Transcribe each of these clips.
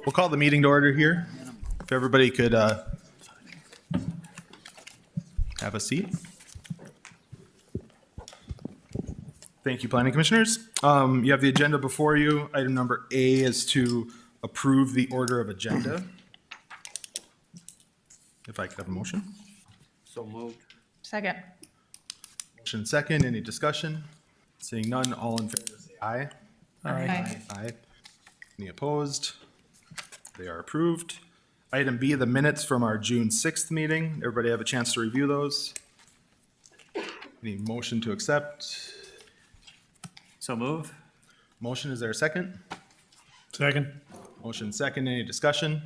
We'll call the meeting to order here. If everybody could have a seat. Thank you, Planning Commissioners. You have the agenda before you. Item number A is to approve the order of agenda. If I could have a motion. So moved. Second. Motion second, any discussion? Seeing none, all in favor say aye. Aye. Aye. Any opposed? They are approved. Item B, the minutes from our June 6th meeting. Everybody have a chance to review those? Any motion to accept? So move. Motion, is there a second? Second. Motion second, any discussion?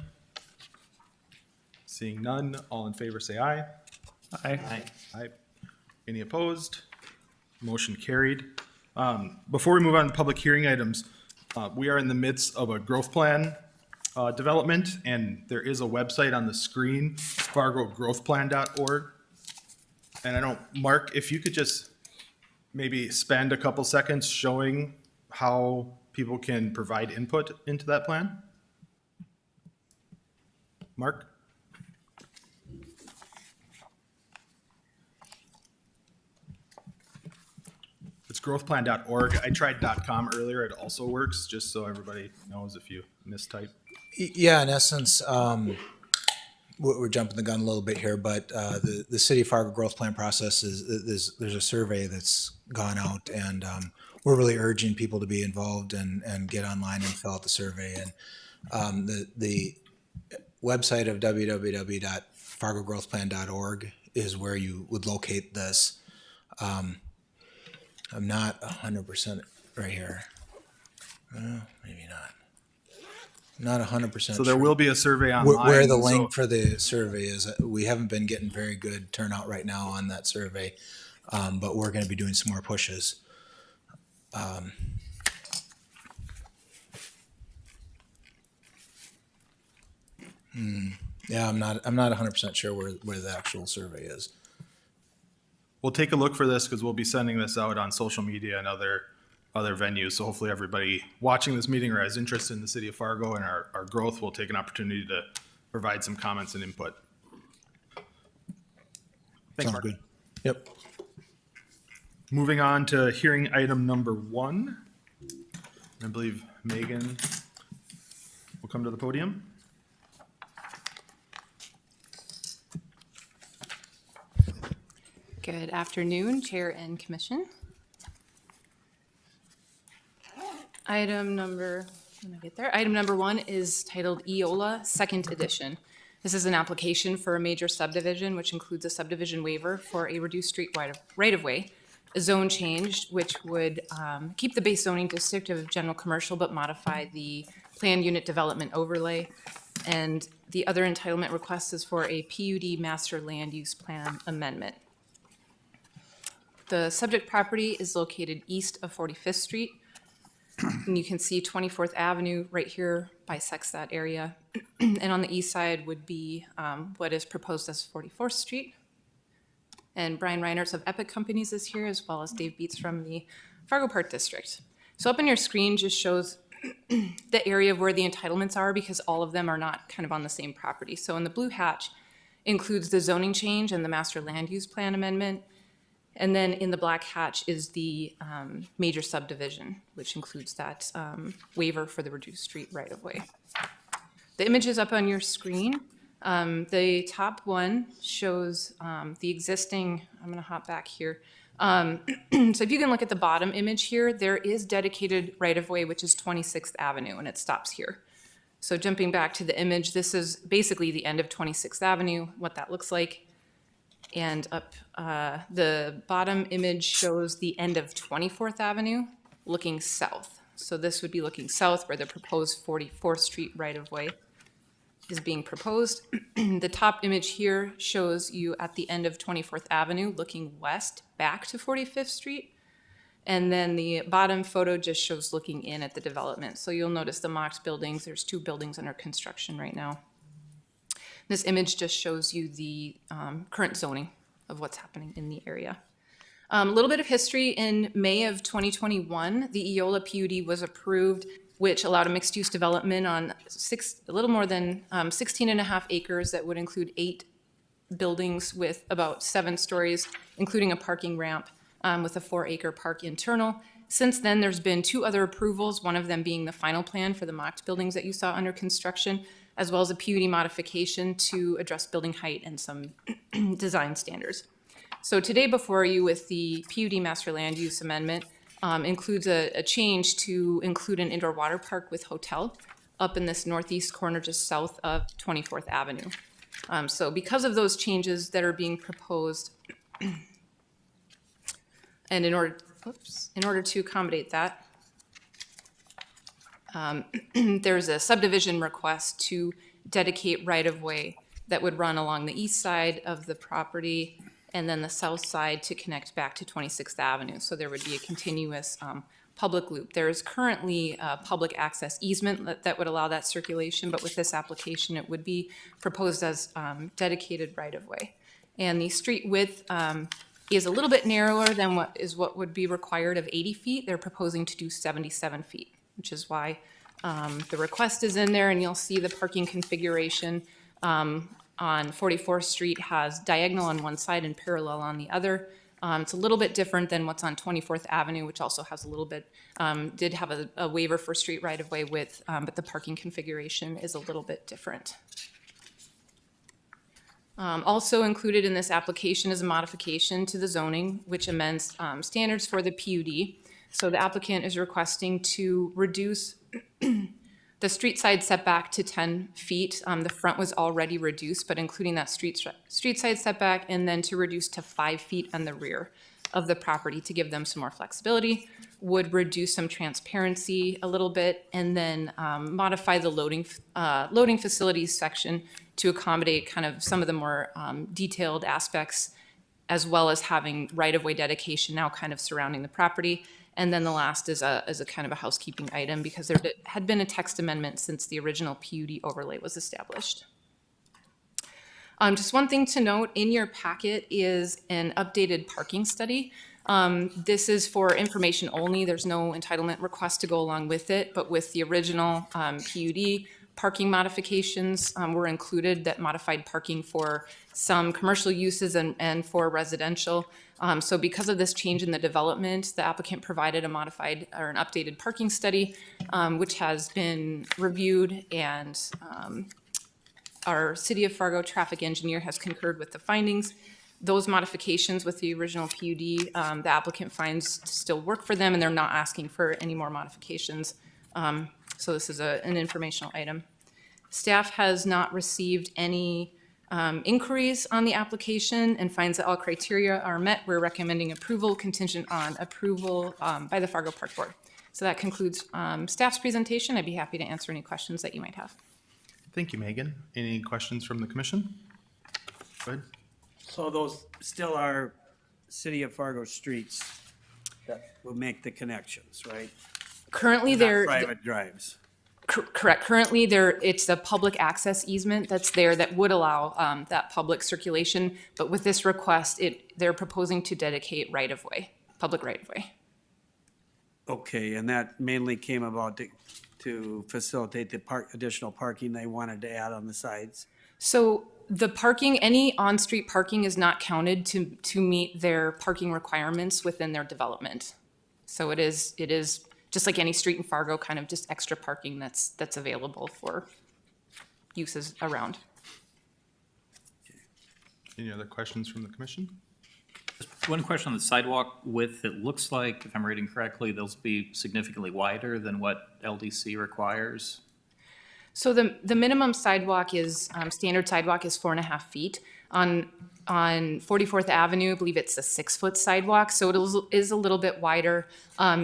Seeing none, all in favor say aye. Aye. Aye. Any opposed? Motion carried. Before we move on to public hearing items, we are in the midst of a growth plan development, and there is a website on the screen, fargogrowthplan.org. And I don't, Mark, if you could just maybe spend a couple seconds showing how people can provide input into that plan? Mark? It's growthplan.org. I tried .com earlier. It also works, just so everybody knows if you mistype. Yeah, in essence, we're jumping the gun a little bit here, but the City of Fargo growth plan process is there's a survey that's gone out, and we're really urging people to be involved and get online and fill out the survey. And the website of www.fargogrowthplan.org is where you would locate this. I'm not 100% right here. Maybe not. Not 100%. So there will be a survey online. Where the link for the survey is. We haven't been getting very good turnout right now on that survey, but we're going to be doing some more pushes. Yeah, I'm not 100% sure where the actual survey is. We'll take a look for this because we'll be sending this out on social media and other venues. So hopefully everybody watching this meeting or has interest in the city of Fargo and our growth will take an opportunity to provide some comments and input. Thanks, Sounds Mark. good. Yep. Moving on to hearing item number 1. I believe Megan will come to the podium. Good afternoon, Chair and Commission. Item number 1 is titled EOLA Second Edition. This is an application for a major subdivision, which includes a subdivision waiver for a reduced street right-of-way, a zone change, which would keep the base zoning district of general commercial, but modify the planned unit development overlay. And the other entitlement request is for a PUD master land use plan amendment. The subject property is located east of 45th Street. And you can see 24th Avenue right here bisects that area. And on the east side would be what is proposed as 44th Street. And Brian Reiners of Epic Companies is here, as well as Dave Beats from the Fargo Park District. So up on your screen just shows the area of where the entitlements are, because all of them are not kind of on the same property. So in the blue hatch includes the zoning change and the master land use plan amendment. And then in the black hatch is the major subdivision, which includes that waiver for the reduced street right-of-way. The image is up on your screen. The top one shows the existing, I'm going to hop back here. So if you can look at the bottom image here, there is dedicated right-of-way, which is 26th Avenue, and it stops here. So jumping back to the image, this is basically the end of 26th Avenue, what that looks like. And up the bottom image shows the end of 24th Avenue looking south. So this would be looking south where the proposed 44th Street right-of-way is being proposed. The top image here shows you at the end of 24th Avenue looking west back to 45th Street. And then the bottom photo just shows looking in at the development. So you'll notice the mocked buildings. There's 2 buildings under construction right now. This image just shows you the current zoning of what's happening in the area. A little bit of history. In May of 2021, the EOLA PUD was approved which allowed a mixed-use development on a little more than 16 and a half acres that would include 8 buildings with about 7 stories, including a parking ramp with a 4-acre park internal. Since then, there's been 2 other approvals, one of them being the final plan for the mocked buildings that you saw under construction, as well as a PUD modification to address building height and some design standards. So today before you with the PUD master land use amendment includes a change to include an indoor water park with hotel up in this northeast corner just south of 24th Avenue. So because of those changes that are being proposed, and in order to accommodate that, there's a subdivision request to dedicate right-of-way that would run along the east side of the property and then the south side to connect back to 26th Avenue. So there would be a continuous public loop. There is currently a public access easement that would allow that circulation, but with this application, it would be proposed as dedicated right-of-way. And the street width is a little bit narrower than what would be required of 80 feet. They're proposing to do 77 feet, which is why the request is in there, and you'll see the parking configuration on 44th Street has diagonal on one side and parallel on the other. It's a little bit different than what's on 24th Avenue, which also has a little bit, did have a waiver for street right-of-way width, but the parking configuration is a little bit different. Also included in this application is a modification to the zoning, which amends standards for the PUD. So the applicant is requesting to reduce the street side setback to 10 feet. The front was already reduced, but including that street side setback, and then to reduce to 5 feet on the rear of the property to give them some more flexibility, would reduce some transparency a little bit, and then modify the loading facilities section to accommodate kind of some of the more detailed aspects, as well as having right-of-way dedication now kind of surrounding the property. And then the last is a kind of a housekeeping item, because there had been a text amendment since the original PUD overlay was established. Just one thing to note, in your packet is an updated parking study. This is for information only. There's no entitlement request to go along with it, but with the original PUD, parking modifications were included that modified parking for some commercial uses and for residential. So because of this change in the development, the applicant provided a modified or an updated parking study, which has been reviewed, and our City of Fargo traffic engineer has concurred with the findings. Those modifications with the original PUD, the applicant finds still work for them, and they're not asking for any more modifications. So this is an informational item. Staff has not received any inquiries on the application and finds that all criteria are met. We're recommending approval contingent on approval by the Fargo Park Board. So that concludes staff's presentation. I'd be happy to answer any questions that you might have. Thank you, Megan. Any questions from the commission? Go ahead. So those still are City of Fargo streets that will make the connections, right? Currently, Not they're private drives. correct. Currently, it's a public access easement that's there that would allow that public circulation. But with this request, they're proposing to dedicate right-of-way, public right-of-way. Okay, and that mainly came about to facilitate the additional parking they wanted to add on the sides. So the parking, any on-street parking is not counted to meet their parking requirements within their development. So it is just like any street in Fargo, kind of just extra parking that's available for uses around. Any other questions from the commission? One question on the sidewalk width. It looks like, if I'm reading correctly, they'll be significantly wider than what LDC requires. So the minimum sidewalk is, standard sidewalk is 4.5 feet. On 44th Avenue, I believe it's a 6-foot sidewalk, so it is a little bit wider.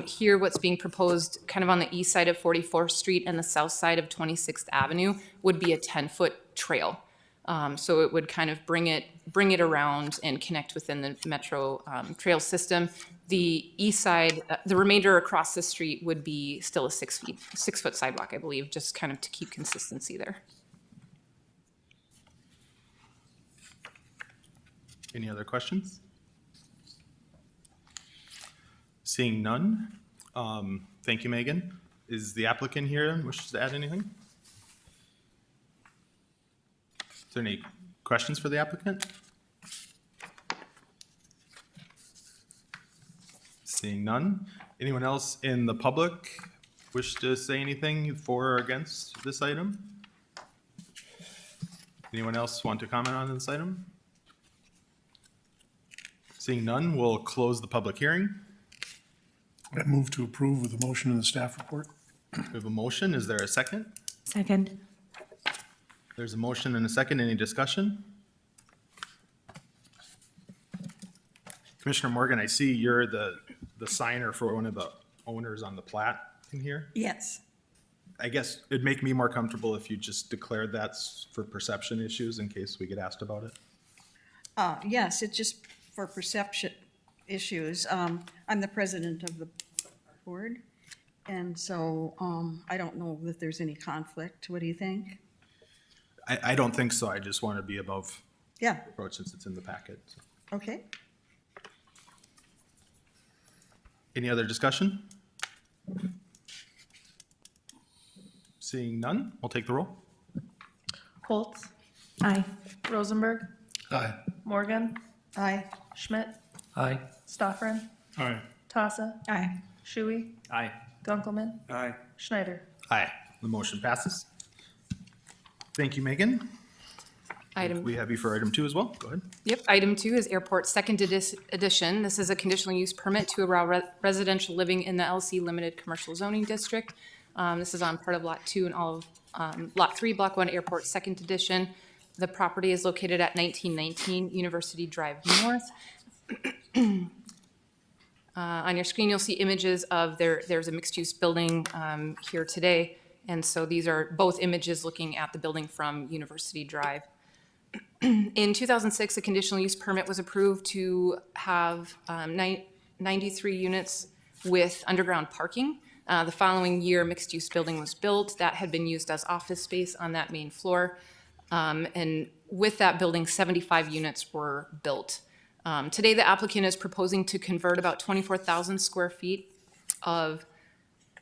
Here, what's being proposed kind of on the east side of 44th Street and the south side of 26th Avenue would be a 10-foot trail. So it would kind of bring it around and connect within the metro trail system. The east side, the remainder across the street would be still a 6-foot sidewalk, I believe, just kind of to keep consistency there. Any other questions? Seeing none, thank you, Megan. Is the applicant here, wishes to add anything? Is there any questions for the applicant? Seeing none. Anyone else in the public wish to say anything for or against this item? Anyone else want to comment on this item? Seeing none, we'll close the public hearing. I move to approve with the motion in the staff report. We have a motion. Is there a second? Second. There's a motion and a second. Any discussion? Commissioner Morgan, I see you're the signer for one of the owners on the plat in here. Yes. I guess it'd make me more comfortable if you just declared that's for perception issues in case we get asked about it. Yes, it's just for perception issues. I'm the president of the board, and so I don't know that there's any conflict. What do you think? I don't think so. I just want to be above Yeah, approach since it's in the packet. So. okay. Any other discussion? Seeing none, we'll take the roll. Holtz, Aye. Rosenberg, Aye. Morgan, Aye. Schmidt, Aye. Stoffren, Aye. Tassa, Aye. Shuey, Aye. Dunkelman, Aye. Schneider. Aye, the motion passes. Thank you, Megan. Item, We have you for item 2 as well. Go ahead. yep, item 2 is airport second edition. This is a conditional use permit to allow residential living in the LC Limited Commercial Zoning District. This is on part of Lot 2 and all of Lot 3, Block 1, Airport Second Edition. The property is located at 1919 University Drive North. On your screen, you'll see images of there's a mixed-use building here today. And so these are both images looking at the building from University Drive. In 2006, a conditional use permit was approved to have 93 units with underground parking. The following year, a mixed-use building was built that had been used as office space on that main floor. And with that building, 75 units were built. Today, the applicant is proposing to convert about 24,000 square feet of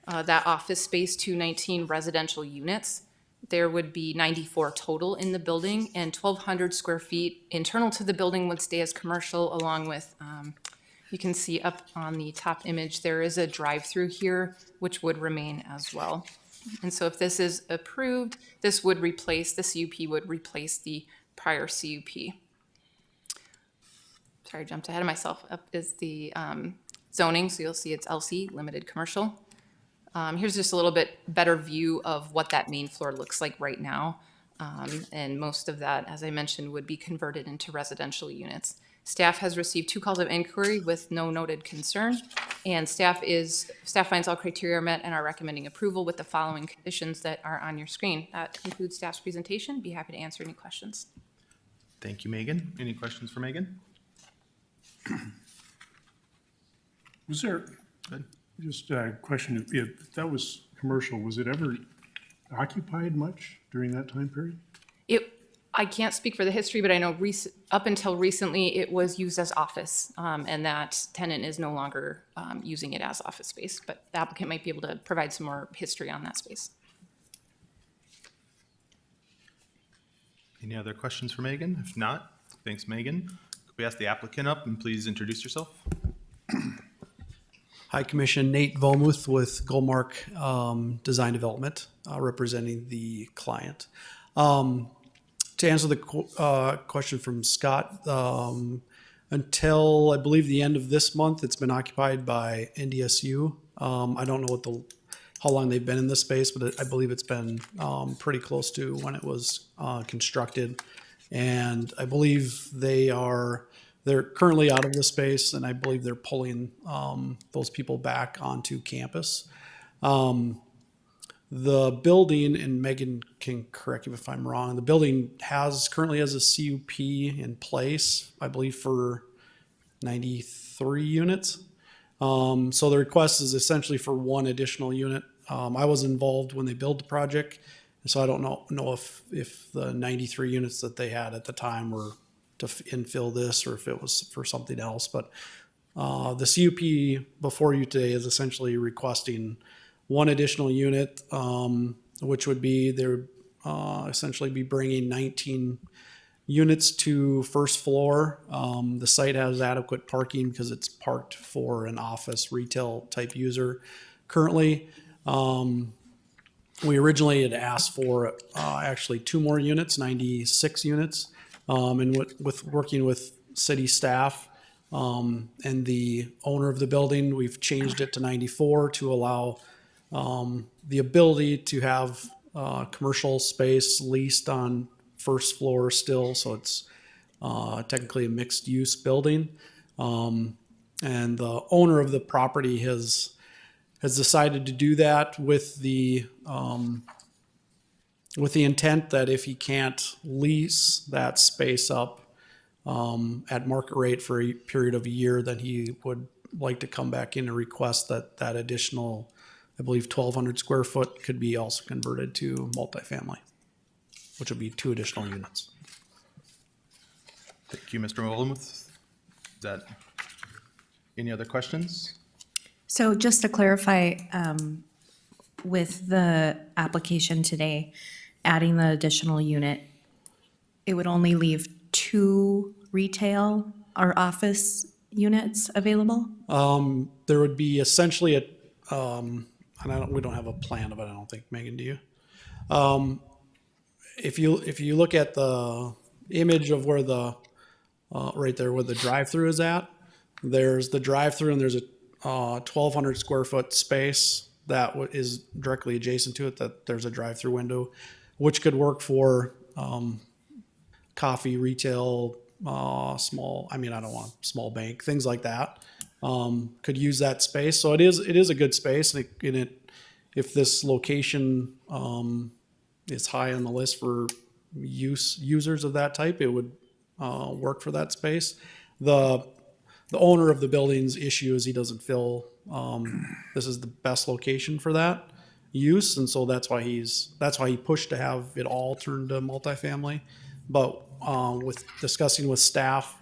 that office space to 19 residential units. There would be 94 total in the building, and 1,200 square feet internal to the building would stay as commercial, along with, you can see up on the top image, there is a drive-through here, which would remain as well. And so if this is approved, this would replace, the CUP would replace the prior CUP. Sorry, I jumped ahead of myself. Up is the zoning, so you'll see it's LC, limited commercial. Here's just a little bit better view of what that main floor looks like right now. And most of that, as I mentioned, would be converted into residential units. Staff has received 2 calls of inquiry with no noted concern. And staff finds all criteria are met and are recommending approval with the following conditions that are on your screen. That concludes staff's presentation. Be happy to answer any questions. Thank you, Megan. Any questions for Megan? Was there, Good. just a question, if that was commercial, was it ever occupied much during that time period? I can't speak for the history, but I know up until recently, it was used as office, and that tenant is no longer using it as office space. But the applicant might be able to provide some more history on that space. Any other questions for Megan? If not, thanks, Megan. Could we ask the applicant up and please introduce yourself? Hi, Commission. Nate Vomuth with Goldmark Design Development, representing the client. To answer the question from Scott, until I believe the end of this month, it's been occupied by NDSU. I don't know how long they've been in this space, but I believe it's been pretty close to when it was constructed. And I believe they're currently out of the space, and I believe they're pulling those people back onto campus. The building, and Megan can correct me if I'm wrong, the building currently has a CUP in place, I believe, for 93 units. So the request is essentially for 1 additional unit. I was involved when they built the project, and so I don't know if the 93 units that they had at the time were to infill this or if it was for something else. But the CUP before you today is essentially requesting one additional unit, which would be there, essentially be bringing 19 units to first floor. The site has adequate parking because it's parked for an office retail type user currently. We originally had asked for actually 2 more units, 96 units. And with working with city staff and the owner of the building, we've changed it to 94 to allow the ability to have commercial space leased on first floor still. So it's technically a mixed use building. And the owner of the property has decided to do that with the intent that if he can't lease that space up at market rate for a period of a year, then he would like to come back in and request that that additional, I believe, 1,200 square foot could be also converted to multifamily, which would be 2 additional units. Thank you, Mr. Olmuth. Is that, any other questions? So just to clarify, with the application today, adding the additional unit, it would only leave 2 retail or office units available? There would be essentially and we don't have a plan of it, I don't think. Megan, do you? If you look at the image of where the, right there where the drive-through is at, there's the drive-through and there's a 1,200 square foot space that is directly adjacent to it, that there's a drive-through window, which could work for coffee, retail, small, I don't want small bank, things like that. Could use that space. So it is a good space. And if this location is high on the list for users of that type, it would work for that space. The owner of the building's issue is he doesn't feel this is the best location for that use, and so that's why he pushed to have it all turned to multifamily. But with discussing with staff,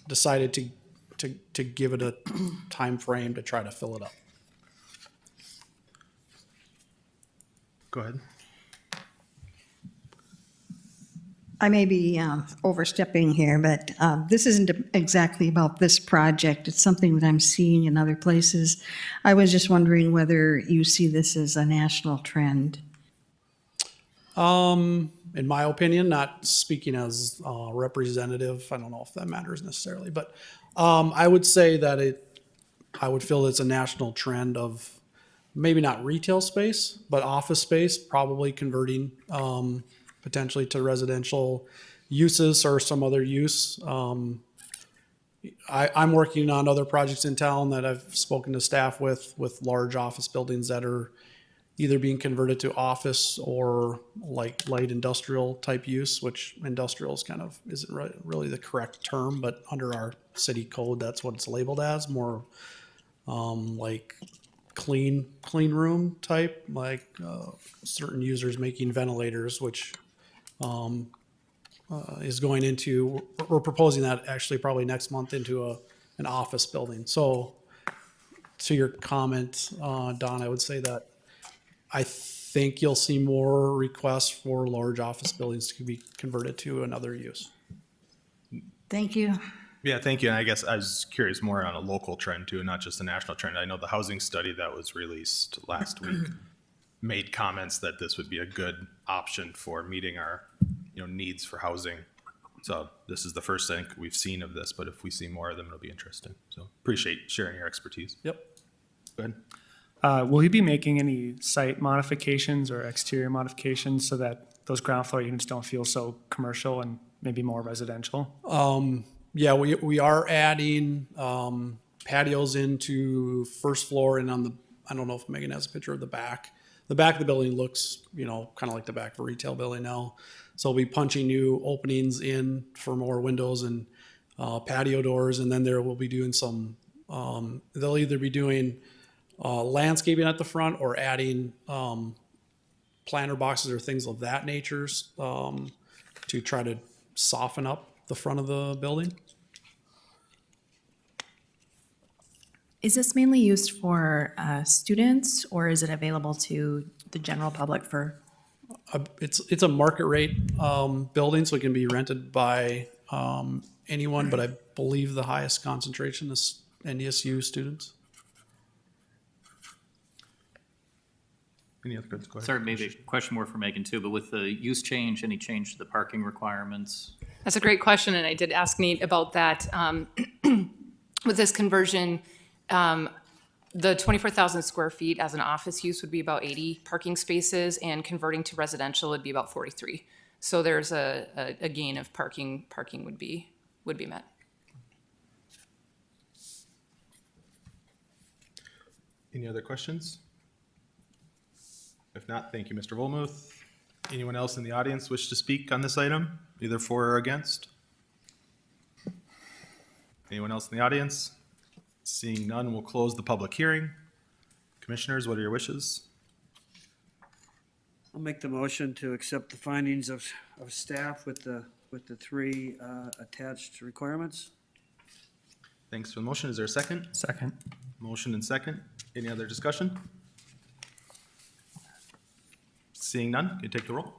decided to give it a time frame to try to fill it up. Go ahead. I may be overstepping here, but this isn't exactly about this project. It's something that I'm seeing in other places. I was just wondering whether you see this as a national trend. In my opinion, not speaking as representative, I don't know if that matters necessarily, but I would say that I would feel it's a national trend of maybe not retail space, but office space, probably converting potentially to residential uses or some other use. I'm working on other projects in town that I've spoken to staff with large office buildings that are either being converted to office or like light industrial type use, which industrial is kind of isn't really the correct term, but under our city code, that's what it's labeled as, more like clean room type, like certain users making ventilators, which is going into, we're proposing that actually probably next month into an office building. So to your comment, Don, I would say that I think you'll see more requests for large office buildings to be converted to another use. Thank you. Yeah, thank you. And I guess I was curious more on a local trend too, not just a national trend. I know the housing study that was released last week made comments that this would be a good option for meeting our, needs for housing. So this is the first thing we've seen of this, but if we see more of them, it'll be interesting. So appreciate sharing your expertise. Yep. Go ahead. Will you be making any site modifications or exterior modifications so that those ground floor units don't feel so commercial and maybe more residential? Yeah, we are adding patios into first floor and on the, I don't know if Megan has a picture of the back. The back of the building looks, kind of like the back of a retail building now. So we'll be punching new openings in for more windows and patio doors. And then there we'll be doing some, they'll either be doing landscaping at the front or adding planter boxes or things of that nature to try to soften up the front of the building. Is this mainly used for students, or is it available to the general public for? It's a market rate building, so it can be rented by anyone, but I believe the highest concentration is NDSU students. Any other questions? Go ahead. Sorry, maybe a question more for Megan too, but with the use change, any change to the parking requirements? That's a great question, and I did ask Nate about that. With this conversion, the 24,000 square feet as an office use would be about 80 parking spaces, and converting to residential would be about 43. So there's a gain of parking would be met. Any other questions? If not, thank you, Mr. Volmuth. Anyone else in the audience wish to speak on this item, either for or against? Anyone else in the audience? Seeing none, we'll close the public hearing. Commissioners, what are your wishes? I'll make the motion to accept the findings of staff with the three attached requirements. Thanks for the motion. Is there a second? Second. Motion and second. Any other discussion? Seeing none, can you take the roll?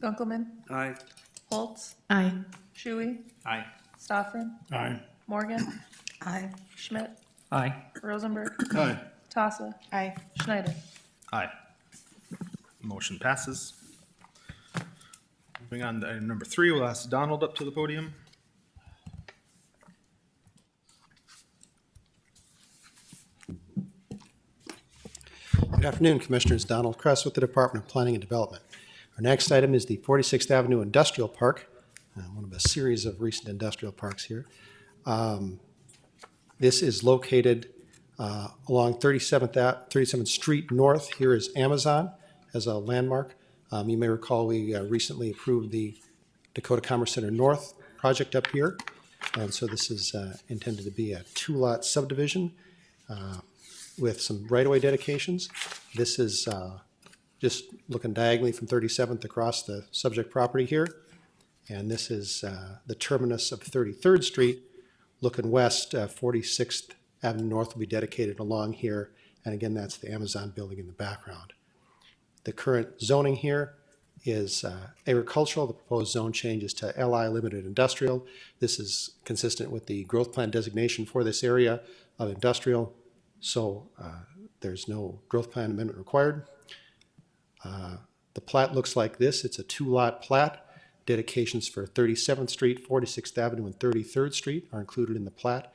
Gunkelman, Aye. Holtz, Aye. Shuey, Aye. Stoffren, Aye. Morgan, Aye. Schmidt, Aye. Rosenberg, Aye. Tassa, Aye. Schneider. Aye. Motion passes. Moving on to item number 3, we'll ask Donald up to the podium. Good afternoon, Commissioners. Donald Kress with the Department of Planning and Development. Our next item is the 46th Avenue Industrial Park, one of a series of recent industrial parks here. This is located along 37th Street North. Here is Amazon as a landmark. You may recall we recently approved the Dakota Commerce Center North project up here. And so this is intended to be a 2-lot subdivision with some right-of-way dedications. This is just looking diagonally from 37th across the subject property here. And this is the terminus of 33rd Street. Looking west, 46th Avenue North will be dedicated along here. And again, that's the Amazon building in the background. The current zoning here is agricultural. The proposed zone changes to LI Limited Industrial. This is consistent with the growth plan designation for this area of industrial. So there's no growth plan amendment required. The plat looks like this. It's a 2-lot plat. Dedications for 37th Street, 46th Avenue, and 33rd Street are included in the plat,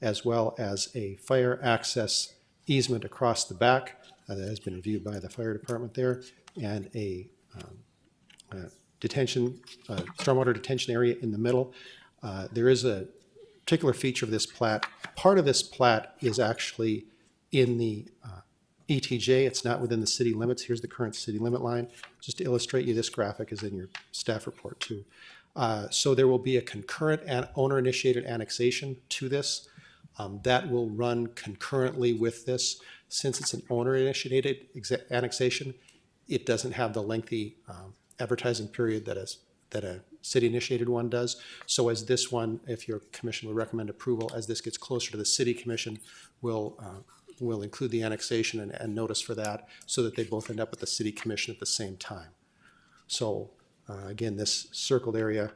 as well as a fire access easement across the back that has been reviewed by the fire department there, and a stormwater detention area in the middle. There is a particular feature of this plat. Part of this plat is actually in the ETJ. It's not within the city limits. Here's the current city limit line. Just to illustrate you, this graphic is in your staff report too. So there will be a concurrent and owner-initiated annexation to this. That will run concurrently with this. Since it's an owner-initiated annexation, it doesn't have the lengthy advertising period that a city-initiated one does. So as this one, if your commission would recommend approval, as this gets closer to the city commission, will include the annexation and notice for that, so that they both end up at the city commission at the same time. So again, this circled area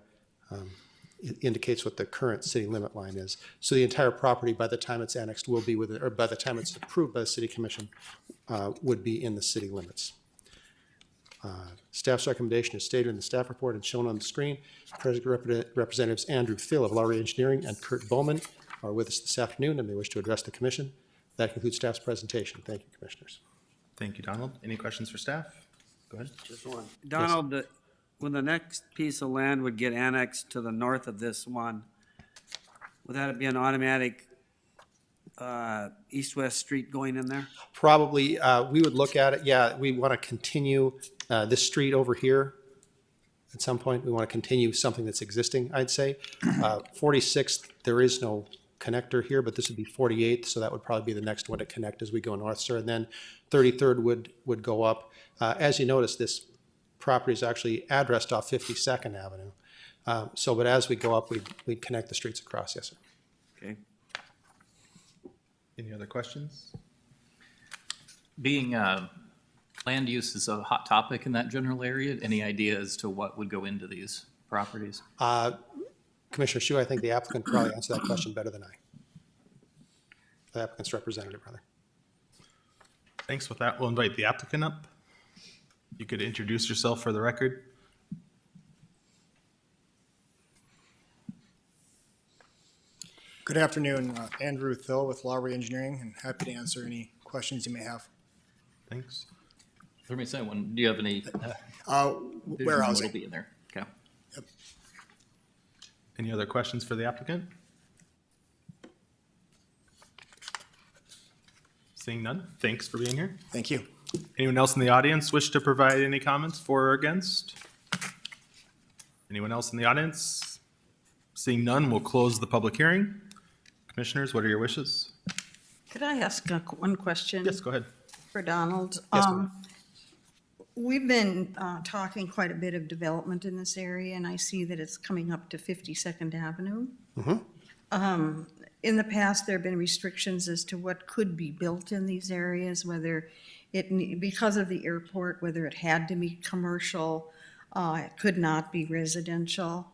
it indicates what the current city limit line is. So the entire property, by the time it's annexed, will be within, or by the time it's approved by the city commission, would be in the city limits. Staff's recommendation is stated in the staff report and shown on the screen. President Representatives Andrew Thill of Lowry Engineering and Kurt Bowman are with us this afternoon, and they wish to address the commission. That concludes staff's presentation. Thank you, Commissioners. Thank you, Donald. Any questions for staff? Go ahead. Just one. Donald, when the next piece of land would get annexed to the north of this one, would that be an automatic east-west street going in there? Probably, we would look at it, yeah, we want to continue this street over here. At some point, we want to continue something that's existing, I'd say. 46th, there is no connector here, but this would be 48th, so that would probably be the next one to connect as we go north, sir. And then 33rd would go up. As you notice, this property is actually addressed off 52nd Avenue. But as we go up, we'd connect the streets across, yes, sir. Okay. Any other questions? Being land use is a hot topic in that general area, any idea as to what would go into these properties? Commissioner Shu, I think the applicant probably answer that question better than I. The applicant's representative, rather. Thanks. With that, we'll invite the applicant up. You could introduce yourself for the record. Good afternoon, Andrew Thill with Lowry Engineering, and happy to answer any questions you may have. Thanks. Let me say one, do you have any? Warehousing. What'll be in there? Okay. Any other questions for the applicant? Seeing none, thanks for being here. Thank you. Anyone else in the audience wish to provide any comments for or against? Anyone else in the audience? Seeing none, we'll close the public hearing. Commissioners, what are your wishes? Could I ask one question? Yes, go ahead. For Donald? Yes, ma'am. We've been talking quite a bit of development in this area, and I see that it's coming up to 52nd Avenue. In the past, there have been restrictions as to what could be built in these areas, whether because of the airport, whether it had to be commercial, it could not be residential.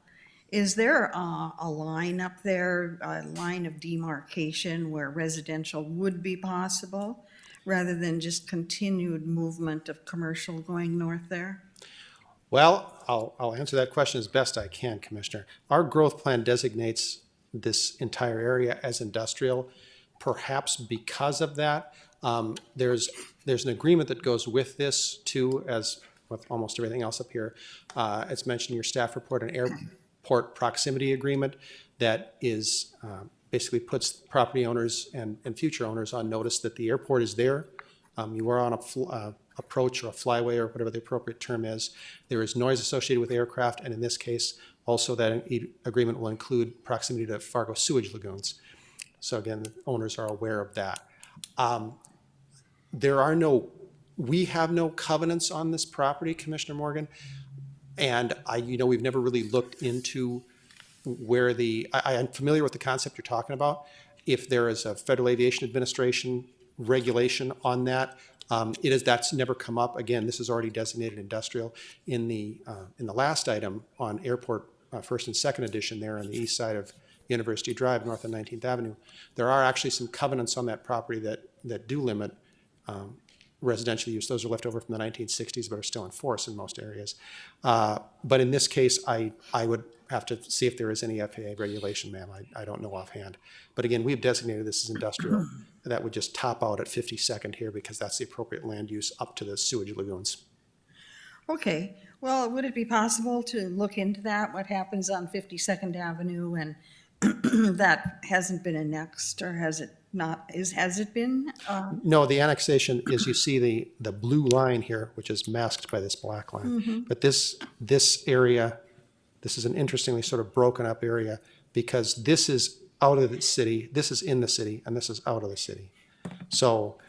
Is there a line up there, a line of demarcation where residential would be possible, rather than just continued movement of commercial going north there? Well, I'll answer that question as best I can, Commissioner. Our growth plan designates this entire area as industrial. Perhaps because of that, there's an agreement that goes with this too, as with almost everything else up here. It's mentioned in your staff report, an airport proximity agreement that is basically puts property owners and future owners on notice that the airport is there. You are on a approach or a flyway or whatever the appropriate term is. There is noise associated with aircraft, and in this case, also that agreement will include proximity to Fargo sewage lagoons. So again, the owners are aware of that. We have no covenants on this property, Commissioner Morgan, and we've never really looked into where I'm familiar with the concept you're talking about. If there is a Federal Aviation Administration regulation on that, that's never come up. Again, this is already designated industrial. In the last item on airport first and second edition there on the east side of University Drive, north of 19th Avenue, there are actually some covenants on that property that do limit residential use. Those are left over from the 1960s, but are still in force in most areas. But in this case, I would have to see if there is any FAA regulation, ma'am. I don't know offhand. But again, we've designated this as industrial. That would just top out at 52nd here because that's the appropriate land use up to the sewage lagoons. Okay, well, would it be possible to look into that, what happens on 52nd Avenue, and that hasn't been annexed, or has it not, has it been? No, the annexation is, you see the blue line here, which is masked by this black line. But this area, this is an interestingly sort of broken up area because this is out of the city, this is in the city, and this is out of the city. So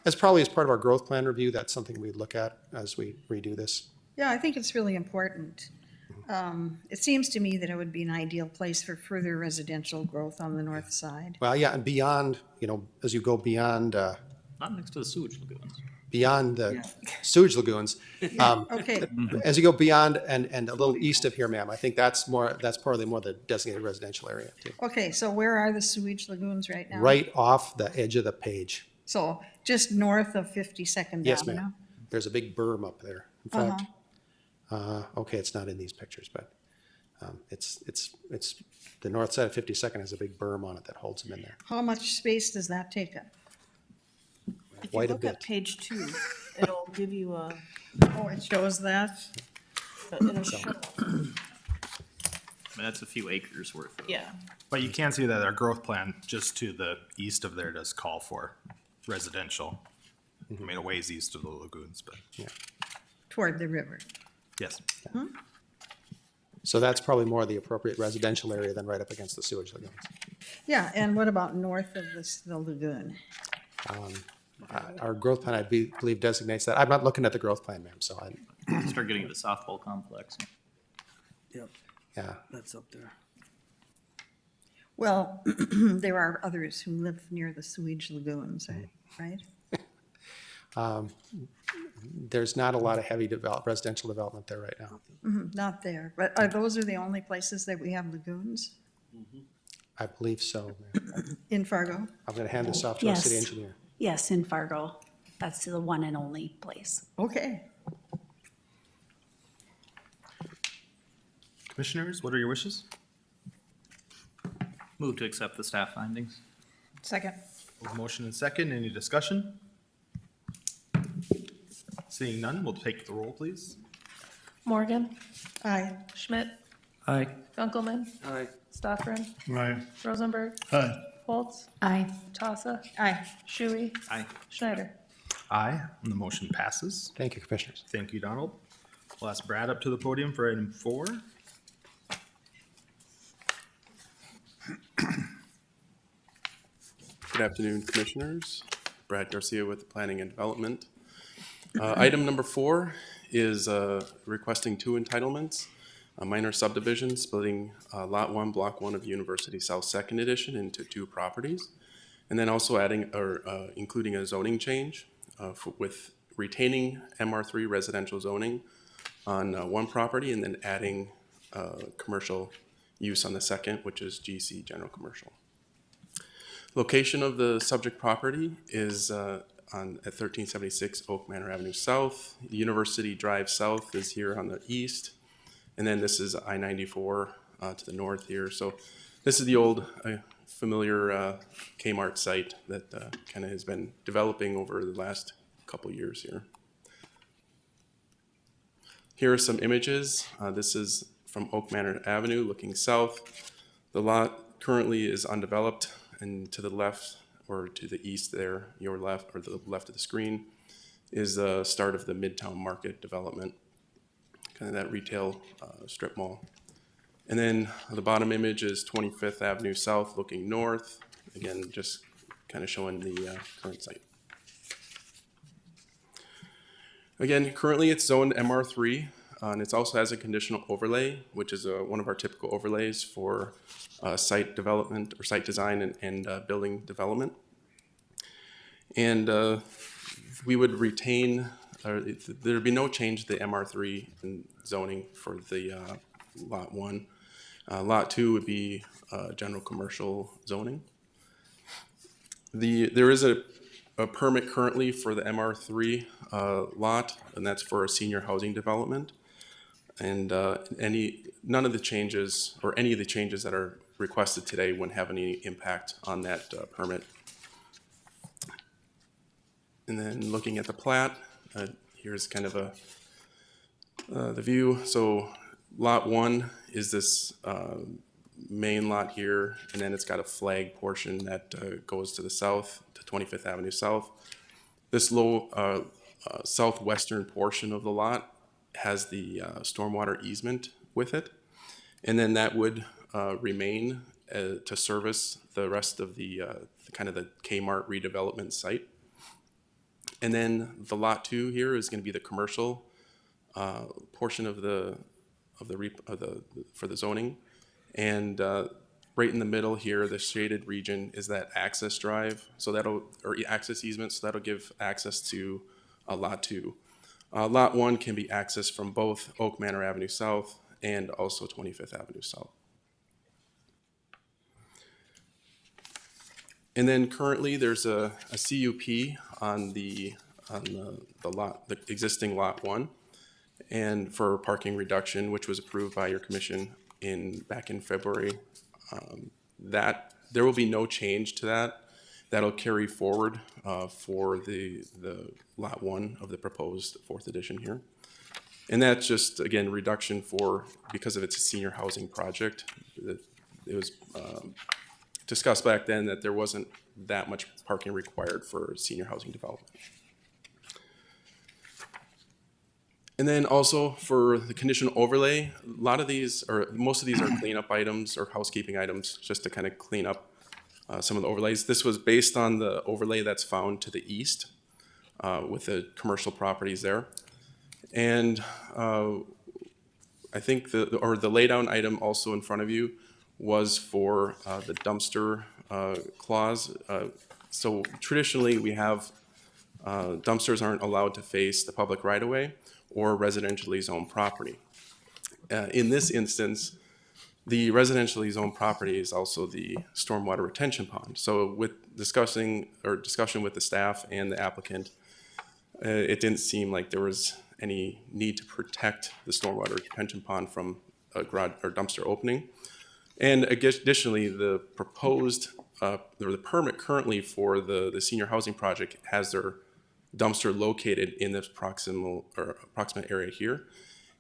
as part of our growth plan review, that's something we'd look at as we redo this. Yeah, I think it's really important. It seems to me that it would be an ideal place for further residential growth on the north side. Well, yeah, and beyond, as you go beyond, Not next to the sewage lagoons. beyond the sewage lagoons, Okay, as you go beyond and a little east of here, ma'am, I think that's probably more the designated residential area too. okay, so where are the sewage lagoons right now? Right off the edge of the page. So just north of 52nd Avenue? Yes, ma'am. There's a big berm up there. In fact, okay, it's not in these pictures, but it's the north side of 52nd has a big berm on it that holds them in there. How much space does that take up? If you Quite a look at bit. page 2, it'll give you a, Oh, it shows that? it'll show, I mean, that's a few acres worth of. yeah. But you can see that our growth plan just to the east of there does call for residential. I mean, a ways east of the lagoons, but Toward the river? yes. So that's probably more the appropriate residential area than right up against the sewage lagoons. Yeah, and what about north of the lagoon? Our growth plan, I believe, designates that. I'm not looking at the growth plan, ma'am, so Start getting to the softball complex. Yep, yeah. that's up there. Well, there are others who live near the sewage lagoons, right? There's not a lot of heavy residential development there right now. Not there, but are those the only places that we have lagoons I believe so. in Fargo? I'm going to hand this off to our city Yes. engineer. Yes, in Fargo. That's the one and only place. Okay. Commissioners, what are your wishes? Move to accept the staff findings. Second. Motion and second, any discussion? Seeing none, we'll take the roll, please. Morgan, Aye. Schmidt, Aye. Dunkelman, Aye. Stothern, Aye. Rosenberg, Aye. Foltz, Aye. Tossa, Aye. Shuey, Aye. Schneider. Aye, and the motion passes. Thank you, Commissioners. Thank you, Donald. We'll ask Brad up to the podium for item 4. Good afternoon, Commissioners. Brad Garcia with Planning and Development. Item number 4 is requesting 2 entitlements, a minor subdivision splitting Lot 1, Block 1 of University South Second Edition into 2 properties, and then also adding or including a zoning change with retaining MR3 residential zoning on 1 property and then adding commercial use on the second, which is GC General Commercial. Location of the subject property is at 1376 Oak Manor Avenue South. University Drive South is here on the east, and then this is I-94 to the north here. So this is the old familiar Kmart site that kind of has been developing over the last couple years here. Here are some images. This is from Oak Manor Avenue looking south. The lot currently is undeveloped, and to the left or to the east there, your left or the left of the screen, is the start of the Midtown Market development, kind of that retail strip mall. And then the bottom image is 25th Avenue South looking north, again, just kind of showing the current site. Again, currently it's zoned MR3, and it also has a conditional overlay, which is one of our typical overlays for site development or site design and building development. And we would retain, there would be no change to the MR3 in zoning for the Lot 1. Lot 2 would be general commercial zoning. There is a permit currently for the MR3 lot, and that's for a senior housing development. And none of the changes or any of the changes that are requested today wouldn't have any impact on that permit. And then looking at the plat, here's kind of the view. So lot 1 is this main lot here, and then it's got a flag portion that goes to the south, to 25th Avenue South. This low southwestern portion of the lot has the stormwater easement with it, and then that would remain to service the rest of the kind of the Kmart redevelopment site. And then the lot 2 here is going to be the commercial portion of for the zoning, and right in the middle here, the shaded region is that access drive, or access easement, so that'll give access to lot 2. Lot 1 can be accessed from both Oak Manor Avenue South and also 25th Avenue South. And then currently there's a CUP on the lot, the existing Lot 1, and for parking reduction, which was approved by your commission back in February. That there will be no change to that. That'll carry forward for the Lot 1 of the proposed 4th edition here. And that's just, again, reduction because of it's a senior housing project. It was discussed back then that there wasn't that much parking required for senior housing development. And then also for the conditional overlay, a lot of these, or most of these are cleanup items or housekeeping items just to kind of clean up some of the overlays. This was based on the overlay that's found to the east with the commercial properties there. And I think the laydown item also in front of you was for the dumpster clause. So traditionally, we have dumpsters aren't allowed to face the public right-of-way or residentially zoned property. In this instance, the residentially zoned property is also the stormwater retention pond. So with discussion with the staff and the applicant, it didn't seem like there was any need to protect the stormwater retention pond from a garage or dumpster opening. And additionally, the proposed, or the permit currently for the senior housing project has their dumpster located in this approximate area here.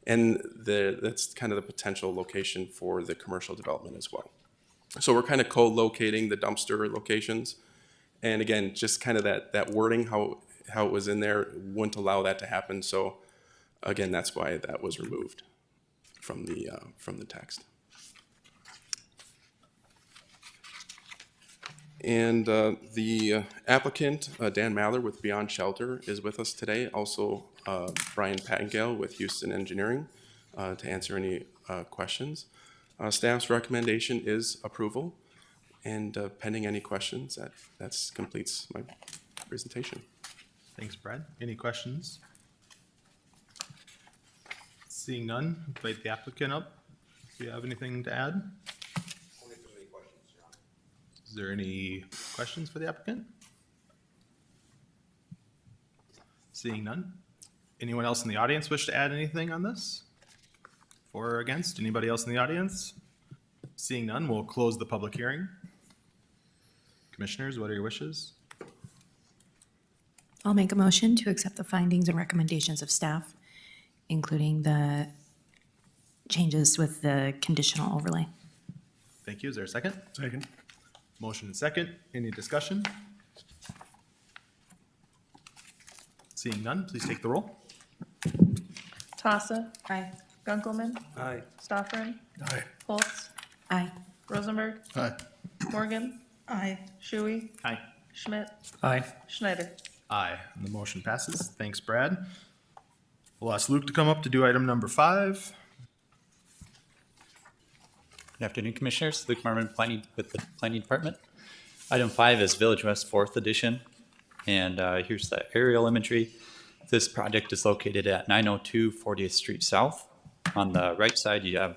And that's kind of the potential location for the commercial development as well. So we're kind of co-locating the dumpster locations. And again, just kind of that wording, how it was in there, wouldn't allow that to happen. So again, that's why that was removed from the text. And the applicant, Dan Maller with Beyond Shelter, is with us today. Also, Brian Pattengale with Houston Engineering to answer any questions. Staff's recommendation is approval. And pending any questions, that completes my presentation. Thanks, Brad. Any questions? Seeing none, invite the applicant up. Do you have anything to add? Is there any questions for the applicant? Seeing none. Anyone else in the audience wish to add anything on this? For or against? Anybody else in the audience? Seeing none, we'll close the public hearing. Commissioners, what are your wishes? I'll make a motion to accept the findings and recommendations of staff, including the changes with the conditional overlay. Thank you. Is there a second? Second. Motion and second. Any discussion? Seeing none, please take the roll. Tassa. Aye. Gunkelman. Aye. Stoffer. Aye. Holtz. Aye. Rosenberg. Aye. Morgan. Aye. Shuey. Aye. Schmidt. Aye. Schneider. Aye, and the motion passes. Thanks, Brad. We'll ask Luke to come up to do item number 5. Good afternoon, Commissioners. Luke Marmon, with the Planning Department. Item 5 is Village West 4th Edition. And here's the aerial imagery. This project is located at 902 40th Street South. On the right side, you have,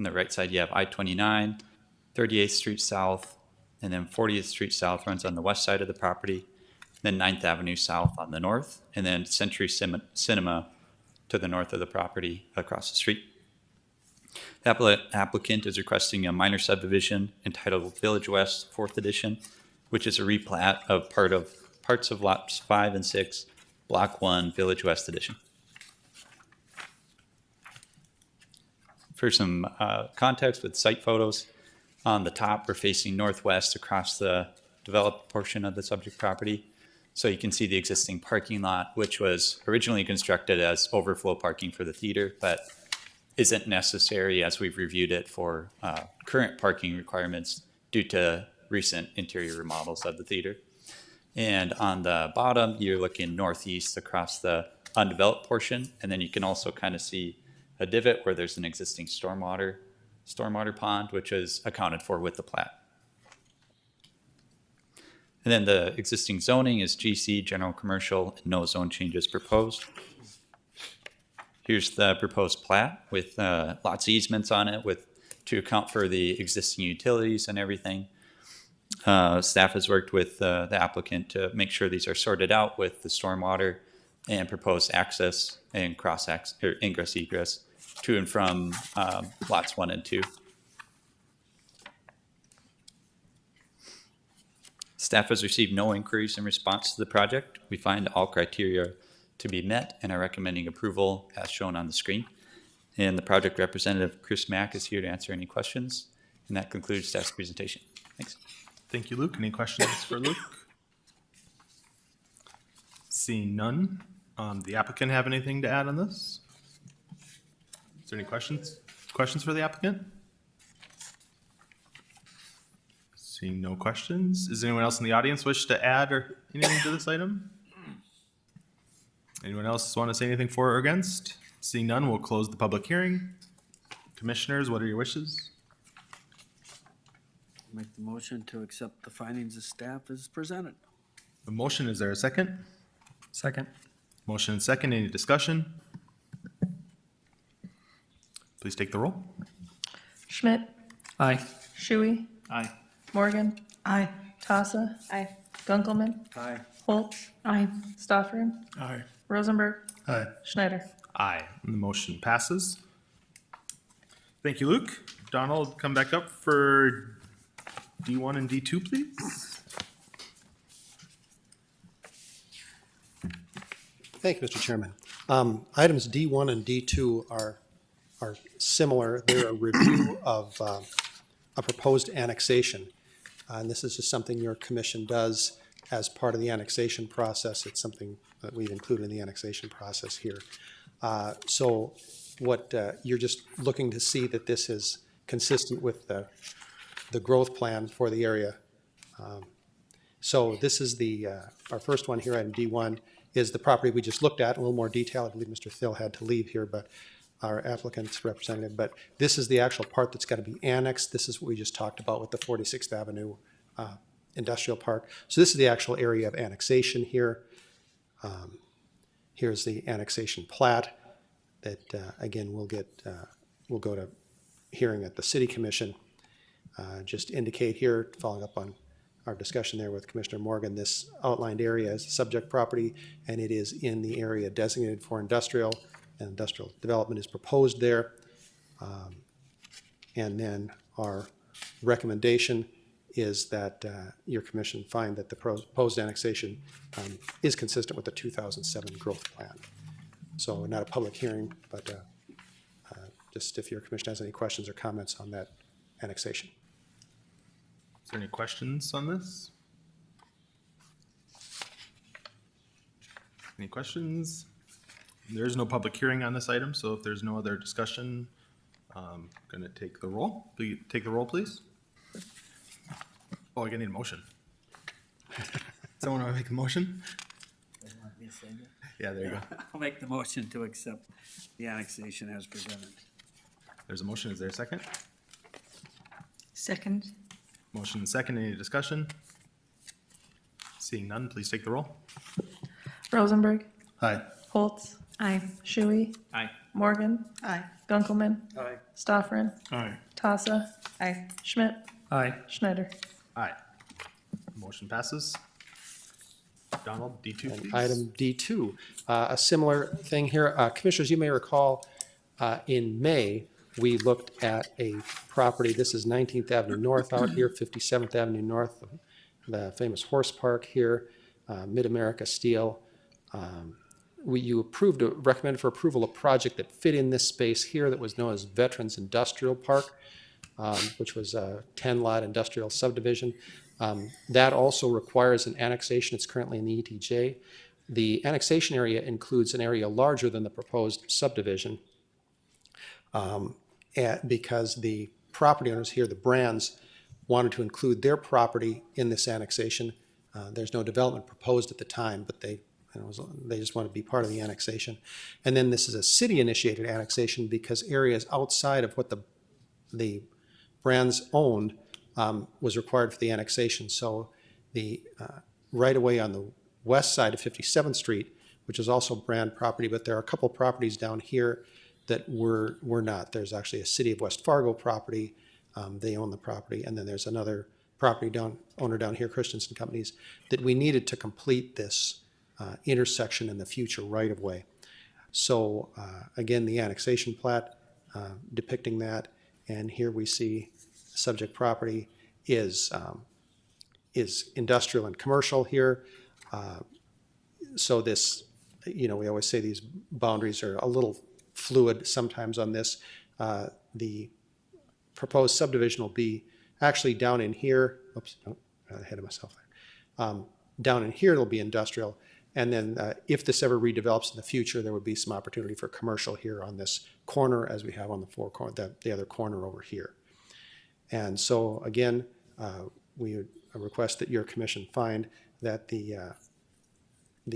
I-29, 38th Street South, and then 40th Street South runs on the west side of the property, then 9th Avenue South on the north, and then Century Cinema to the north of the property across the street. The applicant is requesting a minor subdivision entitled Village West 4th Edition, which is a replat of parts of lots 5 and 6, Block 1, Village West Edition. For some context with site photos, on the top we're facing northwest across the developed portion of the subject property. So you can see the existing parking lot, which was originally constructed as overflow parking for the theater, but isn't necessary as we've reviewed it for current parking requirements due to recent interior remodels of the theater. And on the bottom, you're looking northeast across the undeveloped portion, and then you can also kind of see a divot where there's an existing stormwater pond, which is accounted for with the plat. And then the existing zoning is GC, general commercial, and no zone changes proposed. Here's the proposed plat with lots of easements on it to account for the existing utilities and everything. Staff has worked with the applicant to make sure these are sorted out with the stormwater and proposed access and ingress egress to and from lots 1 and 2. Staff has received no inquiries in response to the project. We find all criteria to be met and are recommending approval as shown on the screen. And the project representative, Chris Mack, is here to answer any questions. And that concludes staff's presentation. Thanks. Thank you, Luke. Any questions for Luke? Seeing none, the applicant have anything to add on this? Is there any questions? Questions for the applicant? Seeing no questions, does anyone else in the audience wish to add or anything to this item? Anyone else want to say anything for or against? Seeing none, we'll close the public hearing. Commissioners, what are your wishes? Make the motion to accept the findings of staff as presented. A motion, is there a second? Second. Motion and second, any discussion? Please take the roll. Schmidt, Aye. Shuey, Aye. Morgan, Aye. Tassa, Aye. Gunkelman, Aye. Holtz, Aye. Stoffern, Aye. Rosenberg, Aye. Schneider. Aye. And the motion passes. Thank you, Luke. Donald, come back up for D1 and D2, please. Thank you, Mr. Chairman. Items D1 and D2 are similar. They're a review of a proposed annexation. And this is just something your commission does as part of the annexation process. It's something that we've included in the annexation process here. So what you're just looking to see that this is consistent with the growth plan for the area. So this is our first one here, item D1, is the property we just looked at, in a little more detail. I believe Mr. Thill had to leave here, but our applicant's representative. But this is the actual part that's got to be annexed. This is what we just talked about with the 46th Avenue Industrial Park. So this is the actual area of annexation here. Here's the annexation plat that, again, we'll go to hearing at the City Commission. Just indicate here, following up on our discussion there with Commissioner Morgan, this outlined area is subject property, and it is in the area designated for industrial, and industrial development is proposed there. And then our recommendation is that your commission find that the proposed annexation is consistent with the 2007 growth plan. So not a public hearing, but just if your commission has any questions or comments on that annexation. Is there any questions on this? Any questions? There's no public hearing on this item, so if there's no other discussion, I'm going to take the roll. Please take the roll, please. Oh, I need a motion. Someone want to make a motion? Yeah, there you go. I'll make the motion to accept the annexation as presented. There's a motion. Is there a second? Second. Motion and second. Any discussion? Seeing none, please take the roll. Rosenberg, Aye. Holtz, Aye. Shuey, Aye. Morgan, Aye. Gunkelman, Aye. Stoffern, Aye. Tassa, Aye. Schmidt, Aye. Schneider. Aye. Motion passes. Donald, D2, And please. item D2, a similar thing here. Commissioners, you may recall in May, we looked at a property. This is 19th Avenue North out here, 57th Avenue North, the famous horse park here, Mid-America Steel. You recommended for approval a project that fit in this space here that was known as Veterans Industrial Park, which was a 10-lot industrial subdivision. That also requires an annexation. It's currently in the ETJ. The annexation area includes an area larger than the proposed subdivision because the property owners here, the Brands, wanted to include their property in this annexation. There's no development proposed at the time, but they just want to be part of the annexation. And then this is a city-initiated annexation because areas outside of what the Brands owned was required for the annexation. So the right-of-way on the west side of 57th Street, which is also Brand property, but there are a couple properties down here that were not. There's actually a City of West Fargo property. They own the property. And then there's another property owner down here, Christensen Companies, that we needed to complete this intersection in the future right-of-way. So again, the annexation plat depicting that. And here we see subject property is industrial and commercial here. So this, we always say these boundaries are a little fluid sometimes on this. The proposed subdivision will be actually down in here. Oops, no, ahead of myself there. Down in here, it'll be industrial. And then if this ever redevelops in the future, there would be some opportunity for commercial here on this corner as we have on the other corner over here. And so again, we would request that your commission find that the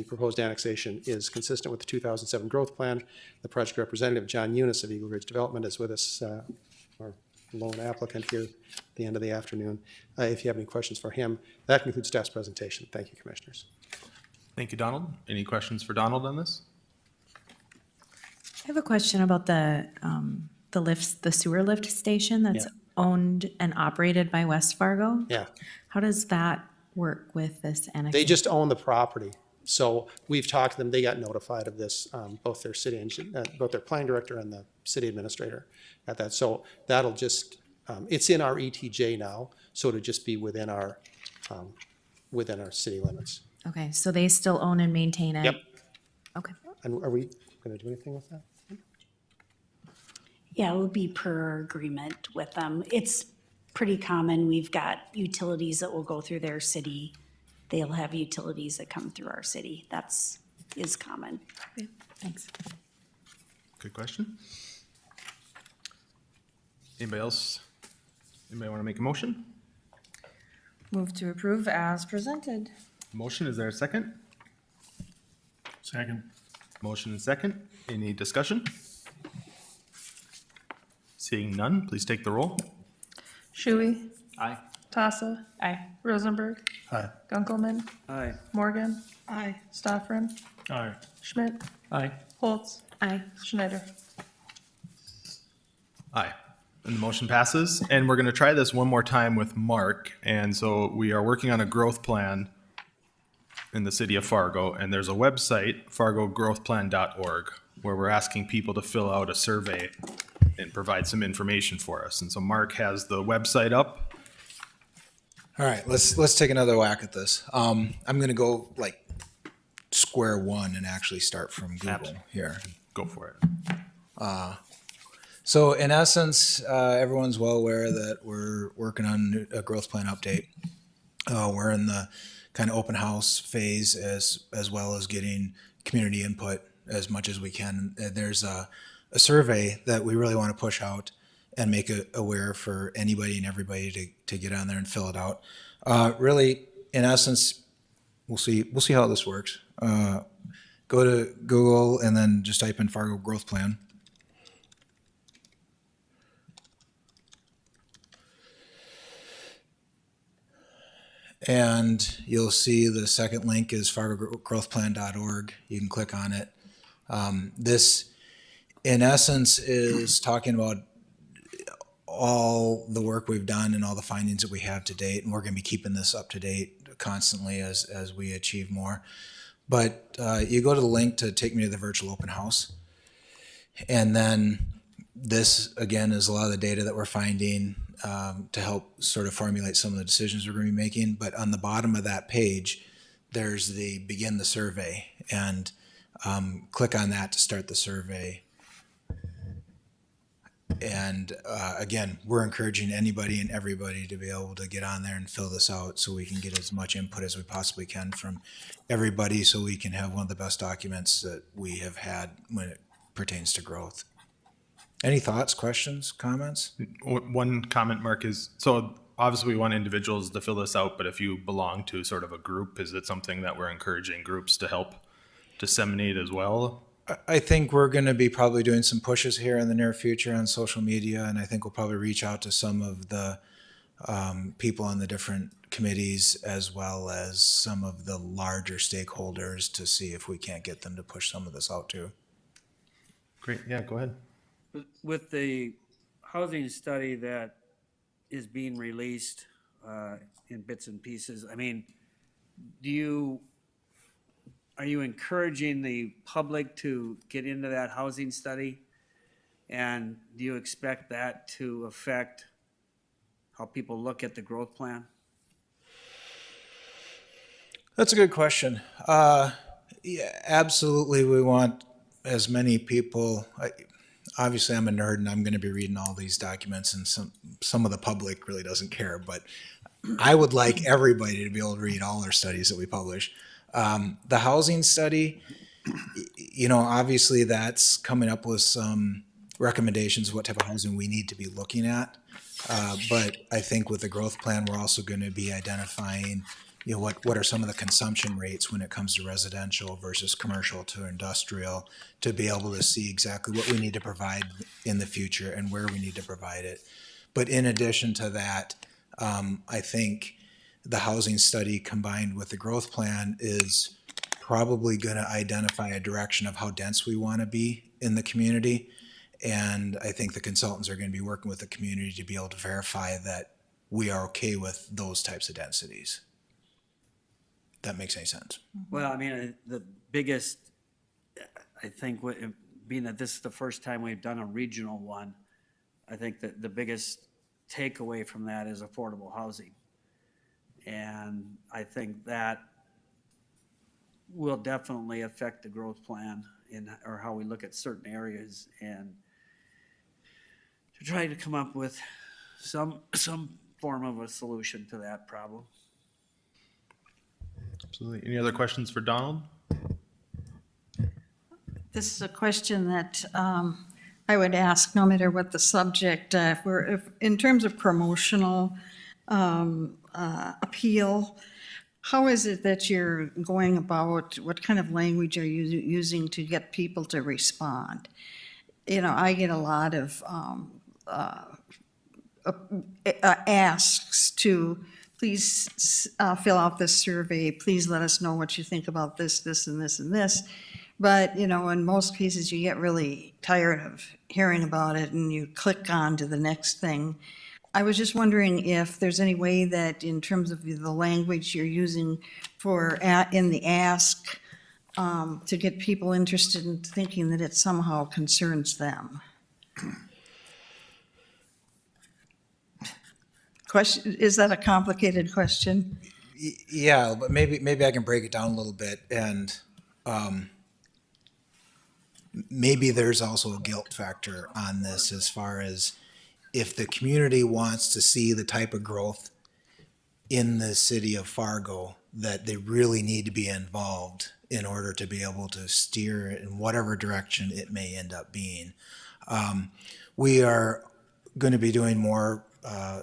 proposed annexation is consistent with the 2007 growth plan. The project representative, John Eunice of Eagle Ridge Development, is with us, or lone applicant here at the end of the afternoon. If you have any questions for him, that concludes staff's presentation. Thank you, Commissioners. Thank you, Donald. Any questions for Donald on this? I have a question about the lifts, the sewer lift station that's Yeah. owned and operated by West Fargo. Yeah. How does that work with this annexation? They just own the property. So we've talked to them, they got notified of this, both their both their planning director and the city administrator at that. So that'll just, it's in our ETJ now, so it'll just be within our city limits. Okay, so they still own and maintain it? Yep. Okay. And are we gonna do anything with that? Yeah, it would be per agreement with them. It's pretty common. We've got utilities that will go through their city. They'll have utilities that come through our city. Is common. Okay, thanks. Good question. Anybody else? Anybody want to make a motion? Move to approve as presented. Motion, is there a second? Second. Motion and second. Any discussion? Seeing none, please take the roll. Shuey. Aye. Tassa. Aye. Rosenberg. Aye. Gunkelman. Aye. Morgan. Aye. Stoffren. Aye. Schmidt. Aye. Holtz. Aye. Schneider. Aye. And the motion passes. And we're going to try this one more time with Mark. And so we are working on a growth plan in the city of Fargo. And there's a website, fargogrowthplan.org, where we're asking people to fill out a survey and provide some information for us. And so Mark has the website up. All right, let's take another whack at this. I'm gonna go like square one and actually start from Google here. Go for it. So in essence, everyone's well aware that we're working on a growth plan update. We're in the kind of open house phase as well as getting community input as much as we can. There's a survey that we really want to push out and make it aware for anybody and everybody to get on there and fill it out. Really, in essence, we'll see how this works. Go to Google and then just type in Fargo Growth Plan. And you'll see the second link is fargogrowthplan.org. You can click on it. This, in essence, is talking about all the work we've done and all the findings that we have to date, and we're going to be keeping this up to date constantly as we achieve more. But you go to the link to take me to the virtual open house, and then this, again, is a lot of the data that we're finding to help sort of formulate some of the decisions we're going to be making. But on the bottom of that page, there's the begin the survey, and click on that to start the survey. And again, we're encouraging anybody and everybody to be able to get on there and fill this out so we can get as much input as we possibly can from everybody so we can have one of the best documents that we have had when it pertains to growth. Any thoughts, questions, comments? One comment, Mark, is, so obviously we want individuals to fill this out, but if you belong to sort of a group, is it something that we're encouraging groups to help disseminate as well? I think we're going to be probably doing some pushes here in the near future on social media, and I think we'll probably reach out to some of the people on the different committees as well as some of the larger stakeholders to see if we can't get them to push some of this out too. Great, yeah, go ahead. With the housing study that is being released in bits and pieces, I mean, are you encouraging the public to get into that housing study? And do you expect that to affect how people look at the growth plan? That's a good question. Yeah, absolutely. We want as many people. Obviously, I'm a nerd and I'm going to be reading all these documents, and some of the public really doesn't care, but I would like everybody to be able to read all our studies that we publish. The housing study, obviously that's coming up with some recommendations of what type of housing we need to be looking at. But I think with the growth plan, we're also going to be identifying, what are some of the consumption rates when it comes to residential versus commercial to industrial, to be able to see exactly what we need to provide in the future and where we need to provide it. But in addition to that, I think the housing study combined with the growth plan is probably going to identify a direction of how dense we want to be in the community. And I think the consultants are going to be working with the community to be able to verify that we are okay with those types of densities. That makes any sense. Well, I mean, the biggest, I think, being that this is the first time we've done a regional one, I think that the biggest takeaway from that is affordable housing. And I think that will definitely affect the growth plan or how we look at certain areas, and to try to come up with some form of a solution to that problem. Absolutely. Any other questions for Donald? This is a question that I would ask no matter what the subject. If in terms of promotional appeal, how is it that you're going about, what kind of language are you using to get people to respond? You know, I get a lot of asks to, please fill out this survey, please let us know what you think about this, this, and this, and this. But, you know, in most cases, you get really tired of hearing about it and you click on to the next thing. I was just wondering if there's any way that in terms of the language you're using in the ask, to get people interested in thinking that it somehow concerns them. Question, is that a complicated question? Yeah, but maybe I can break it down a little bit, and maybe there's also a guilt factor on this as far as if the community wants to see the type of growth in the city of Fargo, that they really need to be involved in order to be able to steer it in whatever direction it may end up being. We are going to be doing more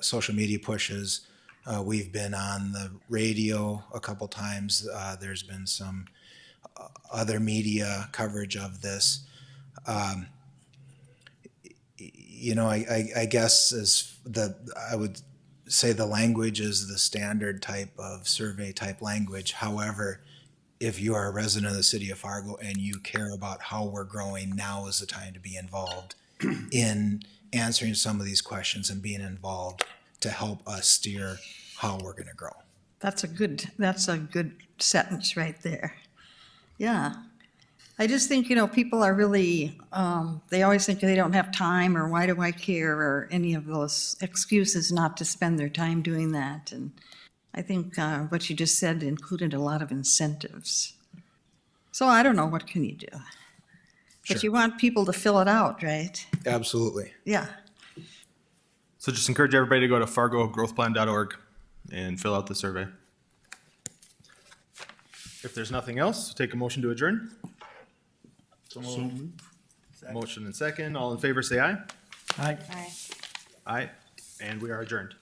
social media pushes. We've been on the radio a couple times. There's been some other media coverage of this. You know, I guess I would say the language is the standard type of survey type language. However, if you are a resident of the city of Fargo and you care about how we're growing, now is the time to be involved in answering some of these questions and being involved to help us steer how we're going to grow. That's a good sentence right there. Yeah. I just think, you know, people are really, they always think they don't have time, or why do I care, or any of those excuses not to spend their time doing that. And I think what you just said included a lot of incentives. So I don't know, what can you do? Sure. But you want people to fill it out, right? Absolutely. Yeah. So just encourage everybody to go to fargogrowthplan.org and fill out the survey. If there's nothing else, take a motion to adjourn. So moved. Motion and second. All in favor, say aye. Aye. Aye. And we are adjourned.